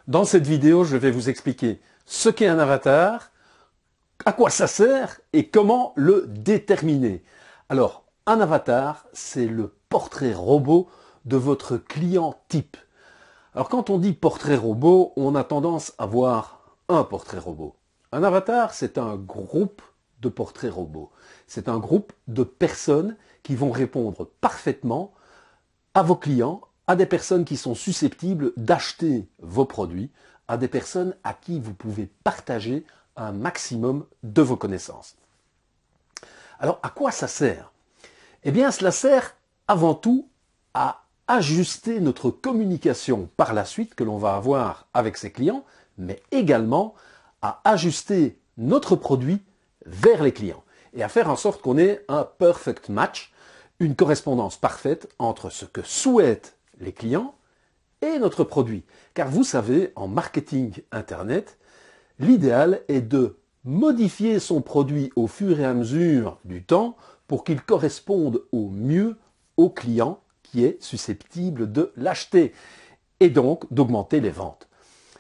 Dans cette vidéo, je vais vous expliquer ce qu'est un avatar, à quoi ça sert et comment le déterminer. Alors, un avatar, c'est le portrait robot de votre client type. Alors, quand on dit portrait robot, on a tendance à voir un portrait robot. Un avatar, c'est un groupe de portraits robots. C'est un groupe de personnes qui vont répondre parfaitement à vos clients, à des personnes qui sont susceptibles d'acheter vos produits, à des personnes à qui vous pouvez partager un maximum de vos connaissances. Alors, à quoi ça sert? Eh bien, cela sert avant tout à ajuster notre communication par la suite que l'on va avoir avec ses clients, mais également à ajuster notre produit vers les clients et à faire en sorte qu'on ait un perfect match, une correspondance parfaite entre ce que souhaitent les clients et notre produit. Car vous savez, en marketing Internet, l'idéal est de modifier son produit au fur et à mesure du temps pour qu'il corresponde au mieux au client qui est susceptible de l'acheter et donc d'augmenter les ventes.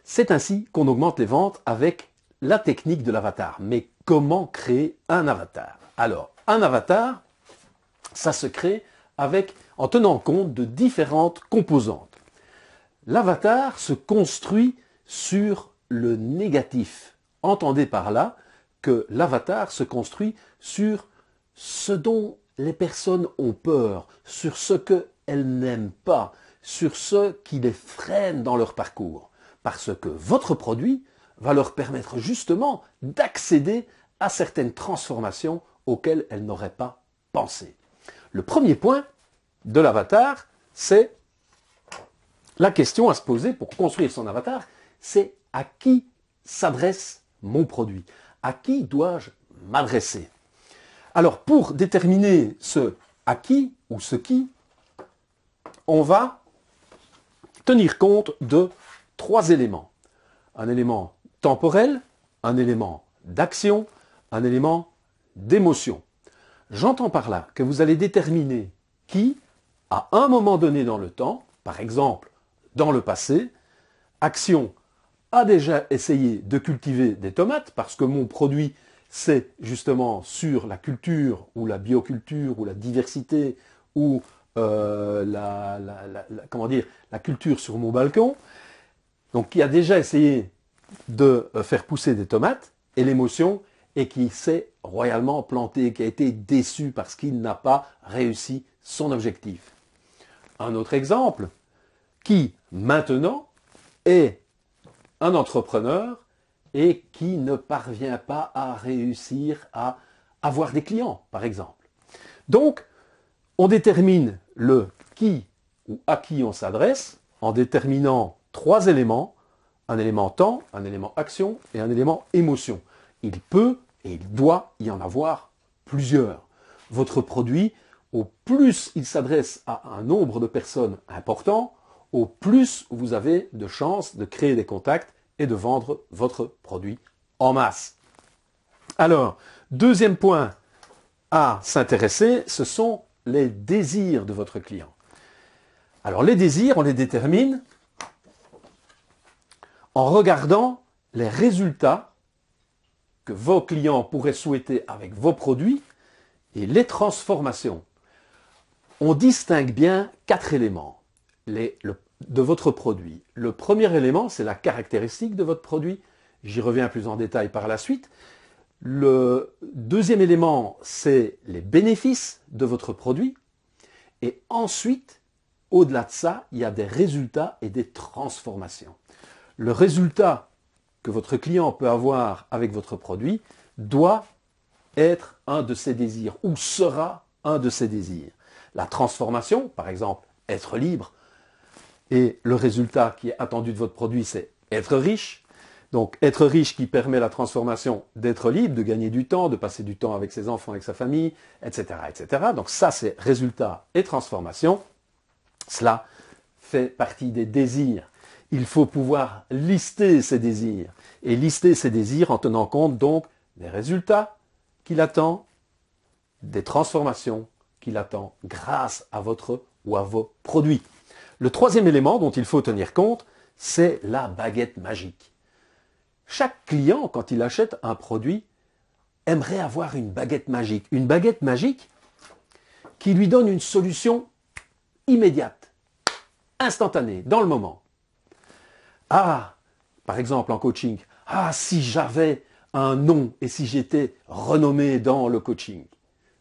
C'est ainsi qu'on augmente les ventes avec la technique de l'avatar. Mais comment créer un avatar? Alors, un avatar, ça se crée en tenant compte de différentes composantes. L'avatar se construit sur le négatif. Entendez par là que l'avatar se construit sur ce dont les personnes ont peur, sur ce qu'elles n'aiment pas, sur ce qui les freine dans leur parcours. Parce que votre produit va leur permettre justement d'accéder à certaines transformations auxquelles elles n'auraient pas pensé. Le premier point de l'avatar, c'est la question à se poser pour construire son avatar, c'est à qui s'adresse mon produit? À qui dois-je m'adresser? Alors, pour déterminer ce à qui ou ce qui, on va tenir compte de trois éléments. Un élément temporel, un élément d'action, un élément d'émotion. J'entends par là que vous allez déterminer qui, à un moment donné dans le temps, par exemple dans le passé, action a déjà essayé de cultiver des tomates parce que mon produit c'est justement sur la culture ou la bioculture ou la diversité ou la culture sur mon balcon. Donc qui a déjà essayé de faire pousser des tomates et l'émotion et qui s'est royalement planté, qui a été déçu parce qu'il n'a pas réussi son objectif. Un autre exemple, qui maintenant est un entrepreneur et qui ne parvient pas à réussir à avoir des clients, par exemple. Donc, on détermine le qui ou à qui on s'adresse en déterminant trois éléments, un élément temps, un élément action et un élément émotion. Il peut et il doit y en avoir plusieurs. Votre produit, au plus il s'adresse à un nombre de personnes important, au plus vous avez de chances de créer des contacts et de vendre votre produit en masse. Alors, deuxième point à s'intéresser, ce sont les désirs de votre client. Alors, les désirs, on les détermine en regardant les résultats que vos clients pourraient souhaiter avec vos produits et les transformations. On distingue bien quatre éléments de votre produit. Le premier élément, c'est la caractéristique de votre produit. J'y reviens plus en détail par la suite. Le deuxième élément, c'est les bénéfices de votre produit. Et ensuite, au-delà de ça, il y a des résultats et des transformations. Le résultat que votre client peut avoir avec votre produit doit être un de ses désirs ou sera un de ses désirs. La transformation, par exemple, être libre, et le résultat qui est attendu de votre produit, c'est être riche. Donc, être riche qui permet la transformation d'être libre, de gagner du temps, de passer du temps avec ses enfants, avec sa famille, etc., etc. Donc, ça, c'est résultat et transformation. Cela fait partie des désirs. Il faut pouvoir lister ces désirs. Et lister ces désirs en tenant compte donc des résultats qu'il attend, des transformations qu'il attend grâce à votre ou à vos produits. Le troisième élément dont il faut tenir compte, c'est la baguette magique. Chaque client, quand il achète un produit, aimerait avoir une baguette magique. Une baguette magique qui lui donne une solution immédiate, instantanée, dans le moment. Ah, par exemple en coaching, ah, si j'avais un nom et si j'étais renommé dans le coaching.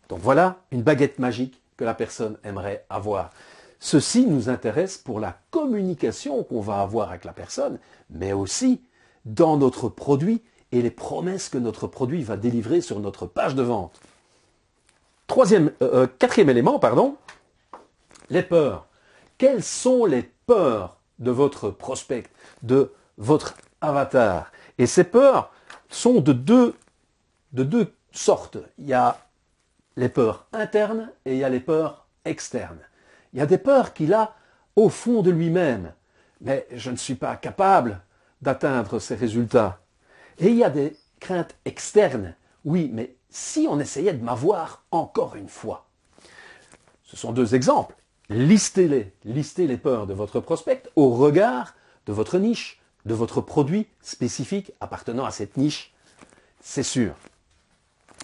Donc voilà une baguette magique que la personne aimerait avoir. Ceci nous intéresse pour la communication qu'on va avoir avec la personne, mais aussi dans notre produit et les promesses que notre produit va délivrer sur notre page de vente. Quatrième élément, les peurs. Quelles sont les peurs de votre prospect, de votre avatar? Et ces peurs sont de deux sortes. Il y a les peurs internes et il y a les peurs externes. Il y a des peurs qu'il a au fond de lui-même. Mais je ne suis pas capable d'atteindre ces résultats. Et il y a des craintes externes. Oui, mais si on essayait de m'avoir encore une fois. Ce sont deux exemples. Listez-les. Listez les peurs de votre prospect au regard de votre niche, de votre produit spécifique appartenant à cette niche. C'est sûr.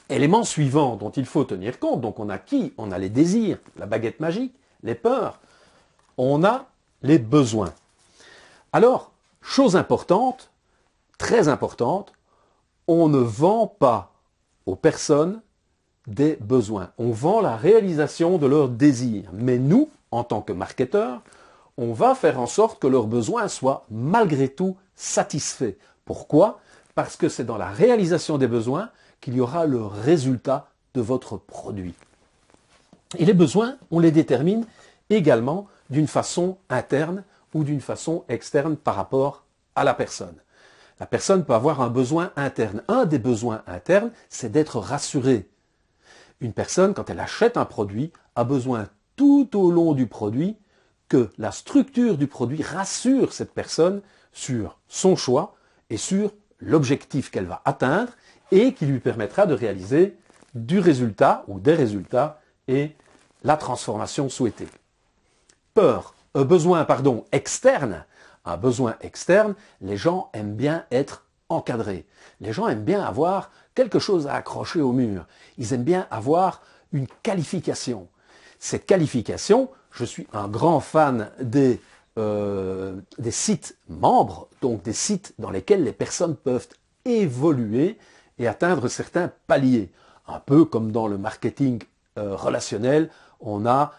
Élément suivant dont il faut tenir compte, donc on a qui? On a les désirs, la baguette magique, les peurs. On a les besoins. Alors, chose importante, très importante, on ne vend pas aux personnes des besoins. On vend la réalisation de leurs désirs. Mais nous, en tant que marketeurs, on va faire en sorte que leurs besoins soient malgré tout satisfaits. Pourquoi? Parce que c'est dans la réalisation des besoins qu'il y aura le résultat de votre produit. Et les besoins, on les détermine également d'une façon interne ou d'une façon externe par rapport à la personne. La personne peut avoir un besoin interne. Un des besoins internes, c'est d'être rassurée. Une personne, quand elle achète un produit, a besoin tout au long du produit que la structure du produit rassure cette personne sur son choix et sur l'objectif qu'elle va atteindre et qui lui permettra de réaliser du résultat ou des résultats et la transformation souhaitée. Besoin externe. Un besoin externe, les gens aiment bien être encadrés. Les gens aiment bien avoir quelque chose à accrocher au mur. Ils aiment bien avoir une qualification. Cette qualification, je suis un grand fan des sites membres, donc des sites dans lesquels les personnes peuvent évoluer et atteindre certains paliers. Un peu comme dans le marketing relationnel, on a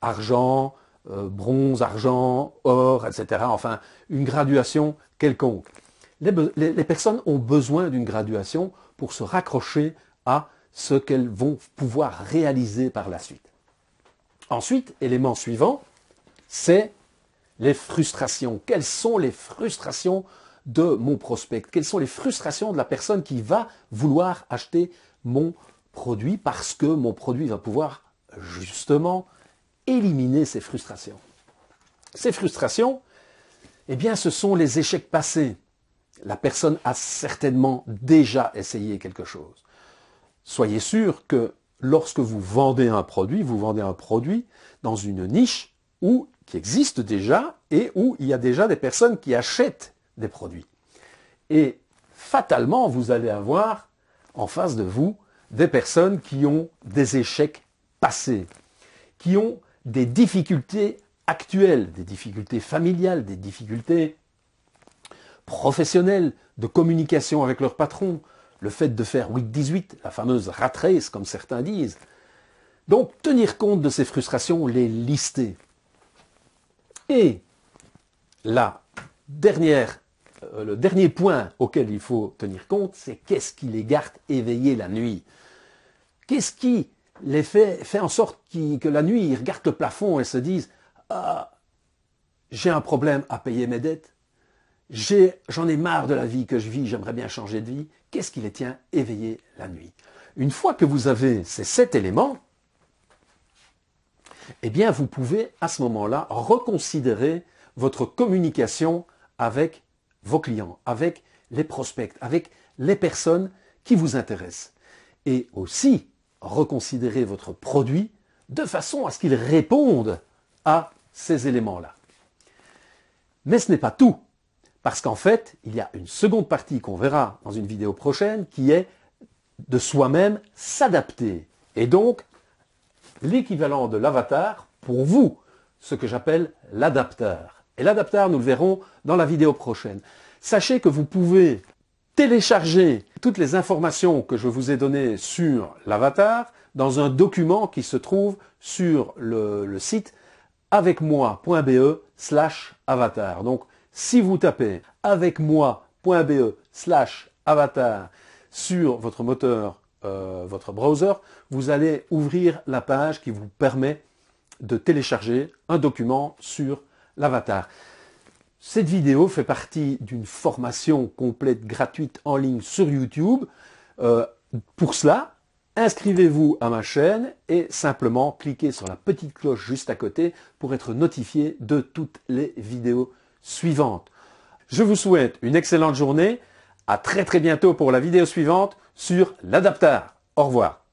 argent, bronze, argent, or, etc. Enfin, une graduation quelconque. Les personnes ont besoin d'une graduation pour se raccrocher à ce qu'elles vont pouvoir réaliser par la suite. Ensuite, élément suivant, c'est les frustrations. Quelles sont les frustrations de mon prospect? Quelles sont les frustrations de la personne qui va vouloir acheter mon produit parce que mon produit va pouvoir justement éliminer ces frustrations? Ces frustrations, eh bien, ce sont les échecs passés. La personne a certainement déjà essayé quelque chose. Soyez sûr que lorsque vous vendez un produit dans une niche qui existe déjà et où il y a déjà des personnes qui achètent des produits. Et fatalement, vous allez avoir en face de vous des personnes qui ont des échecs passés, qui ont des difficultés actuelles, des difficultés familiales, des difficultés professionnelles, de communication avec leur patron, le fait de faire 8-18, la fameuse rat race, comme certains disent. Donc, tenir compte de ces frustrations, les lister. Et le dernier point auquel il faut tenir compte, c'est qu'est-ce qui les garde éveillés la nuit? Qu'est-ce qui les fait en sorte que la nuit, ils regardent le plafond et se disent « Ah, j'ai un problème à payer mes dettes, j'en ai marre de la vie que je vis, j'aimerais bien changer de vie. » Qu'est-ce qui les tient éveillés la nuit? Une fois que vous avez ces 7 éléments, eh bien, vous pouvez à ce moment-là reconsidérer votre communication avec vos clients, avec les prospects, avec les personnes qui vous intéressent. Et aussi reconsidérer votre produit – de façon à ce qu'ils répondent à ces éléments-là. Mais ce n'est pas tout, parce qu'en fait, il y a une seconde partie qu'on verra dans une vidéo prochaine qui est de soi-même s'adapter. Et donc, l'équivalent de l'avatar, pour vous, ce que j'appelle l'adapteur. Et l'adapteur, nous le verrons dans la vidéo prochaine. Sachez que vous pouvez télécharger toutes les informations que je vous ai données sur l'avatar dans un document qui se trouve sur le site avecmoi.be/avatar. Donc, si vous tapez avecmoi.be/avatar sur votre moteur, votre browser, vous allez ouvrir la page qui vous permet de télécharger un document sur l'avatar. Cette vidéo fait partie d'une formation complète gratuite en ligne sur YouTube. Pour cela, inscrivez-vous à ma chaîne et simplement cliquez sur la petite cloche juste à côté pour être notifié de toutes les vidéos suivantes. Je vous souhaite une excellente journée. À très bientôt pour la vidéo suivante sur l'adaptar. Au revoir.